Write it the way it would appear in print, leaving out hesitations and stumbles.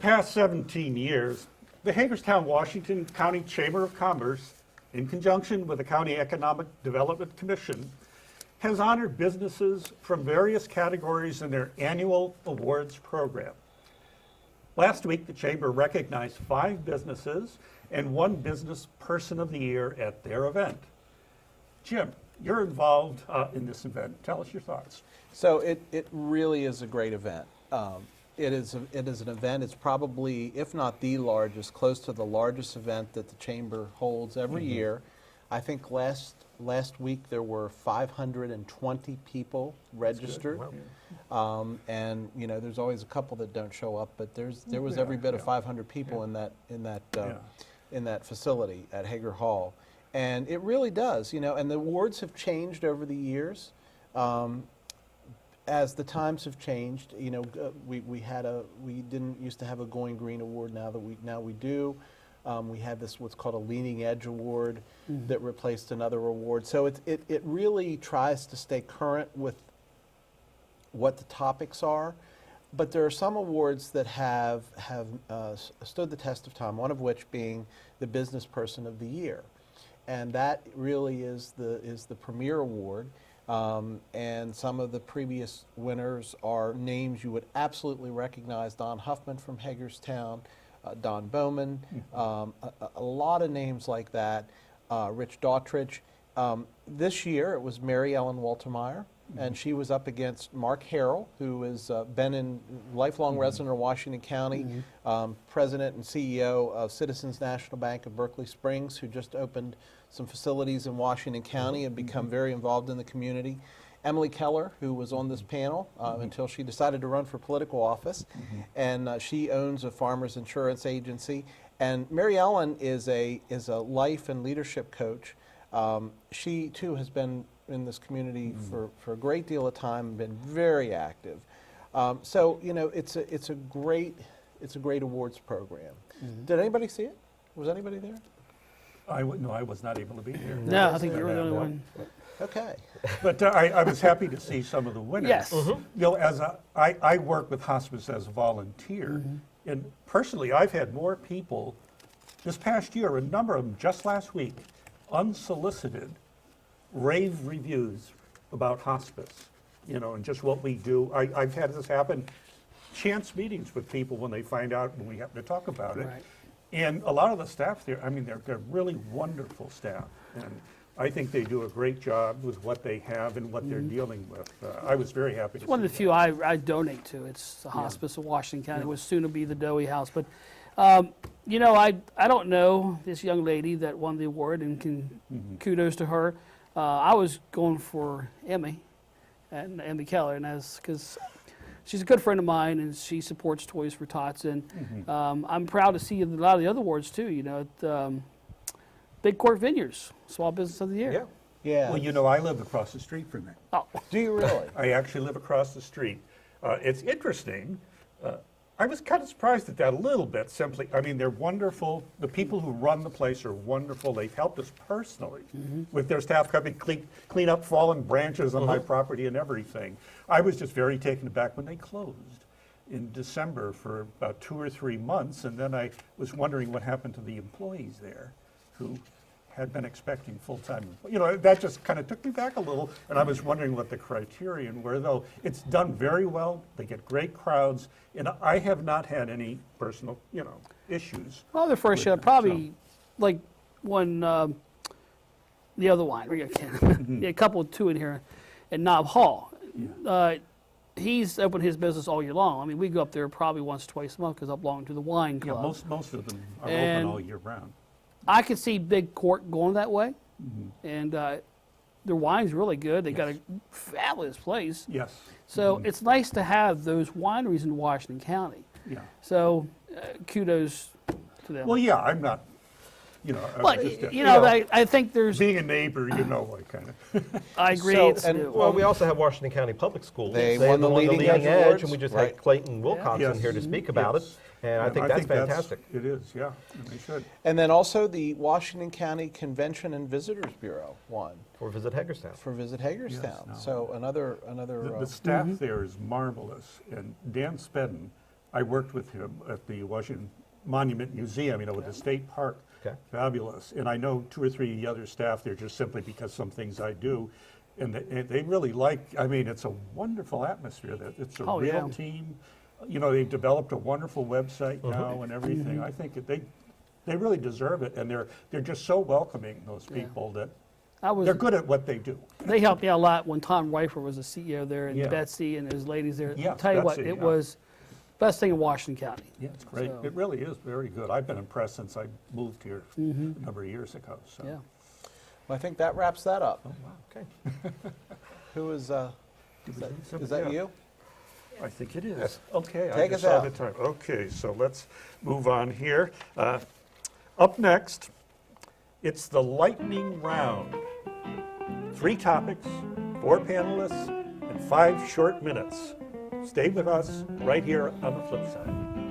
past 17 years, the Hagerstown, Washington County Chamber of Commerce, in conjunction with the County Economic Development Commission, has honored businesses from various categories in their annual awards program. Last week, the Chamber recognized 5 businesses and 1 Business Person of the Year at their event. Jim, you're involved in this event. Tell us your thoughts. So it really is a great event. It is an event, it's probably, if not the largest, close to the largest event that the Chamber holds every year. I think last week there were 520 people registered. Wow. And you know, there's always a couple that don't show up, but there was every bit of 500 people in that facility at Hager Hall. And it really does, you know, and the awards have changed over the years. As the times have changed, you know, we didn't used to have a Going Green Award. Now we do. We have this what's called a Leading Edge Award that replaced another award. So it really tries to stay current with what the topics are. But there are some awards that have stood the test of time. One of which being the Business Person of the Year, and that really is the premier award. And some of the previous winners are names you would absolutely recognize: Don Huffman from Hagerstown, Don Bowman, a lot of names like that, Rich Daughtridge. This year it was Mary Ellen Waltermeyer, and she was up against Mark Harrell, who has been a lifelong resident of Washington County, president and CEO of Citizens National Bank of Berkeley Springs, who just opened some facilities in Washington County and become very involved in the community. Emily Keller, who was on this panel until she decided to run for political office, and she owns a farmers insurance agency. And Mary Ellen is a life and leadership coach. She too has been in this community for a great deal of time and been very active. So you know, it's a great awards program. Did anybody see it? Was anybody there? No, I was not able to be there. No, I think you were the only one. Okay. But I was happy to see some of the winners. Yes. You know, I work with hospice as a volunteer, and personally, I've had more people this past year, a number of them just last week, unsolicited, rave reviews about hospice, you know, and just what we do. I've had this happen, chance meetings with people when they find out when we happen to talk about it. Right. And a lot of the staff there, I mean, they're really wonderful staff. And I think they do a great job with what they have and what they're dealing with. I was very happy to see It's one of the that. few I donate to. It's the Hospice of Washington County. It was soon to be the Dowie House. But, you know, I don't know this young lady that won the award, and kudos to her. I was going for Emmy Keller, and that's because she's a good friend of mine, and she supports Toys for Tots. And I'm proud to see a lot of the other awards, too, you know, at Big Court Vineyards, Small Business of the Year. Yeah. Yeah. Well, you know, I live across the street from it. Oh. Do you really? I actually live across the street. It's interesting. I was kind of surprised at that a little bit, simply. I mean, they're wonderful. The people who run the place are wonderful. They've helped us personally with their staff coming clean up fallen branches on my property and everything. I was just very taken aback when they closed in December for about 2 or 3 months, and then I was wondering what happened to the employees there who had been expecting full-time. You know, that just kind of took me back a little, and I was wondering what the criterion were, though it's done very well. They get great crowds, and I have not had any personal, you know, issues. Well, the first show, with them, probably like when the other wine, a couple, 2 in here, at Knob Hall. He's opened his business all year long. I mean, we go up there probably once, twice a month because I belong to the wine Yeah, club. most of them are And open all year round. I could see Big Court going that way, and their wine's really good. They got a fabulous place. Yes. So it's nice to have those wineries in Washington County. Yeah. So kudos to them. Well, yeah, I'm not, you know. I'm But, just, you know, I think there's, being a neighbor, you know, like kind of. I agree. So- it's and- new. Well, we also have Washington County Public Schools. They won the Leading Edge Awards. and we just Right. had Clayton Wilcoxon Yes. here to speak about Yes. it, and I think that's fantastic. It is, yeah, and they should. And then also the Washington County Convention and Visitors Bureau won For Visit Hagerstown. for Visit Hagerstown. no. So another The staff there is marvelous, and Dan Spedden, I worked with him at the Washington Monument Museum, with the state park. Okay. Fabulous. And I know 2 or 3 other staff there just simply because some things I do. And they really it's a wonderful atmosphere. That It's a Oh, real yeah. team. They've developed a wonderful website now and everything. I think that they really deserve it. And they're just so welcoming, those people, that they're good at what they do. They helped me out a lot when Tom Reifer was the CEO there, and Yeah. Betsy and his ladies there. Yes, Tell you what, Betsy, it yeah. was best thing in Washington County. Yeah, it's great. So- It really is very good. I've been impressed since I moved here a number of years ago. So. Yeah. Well, I think that wraps that up. Okay. Who is is that you? I think it is. Okay, Take I us just saw out. the time. Okay, so let's move on here. Up next, it's the lightning round. 3 topics, 4 panelists, and 5 short minutes. Stay with us right here on The Flip Side.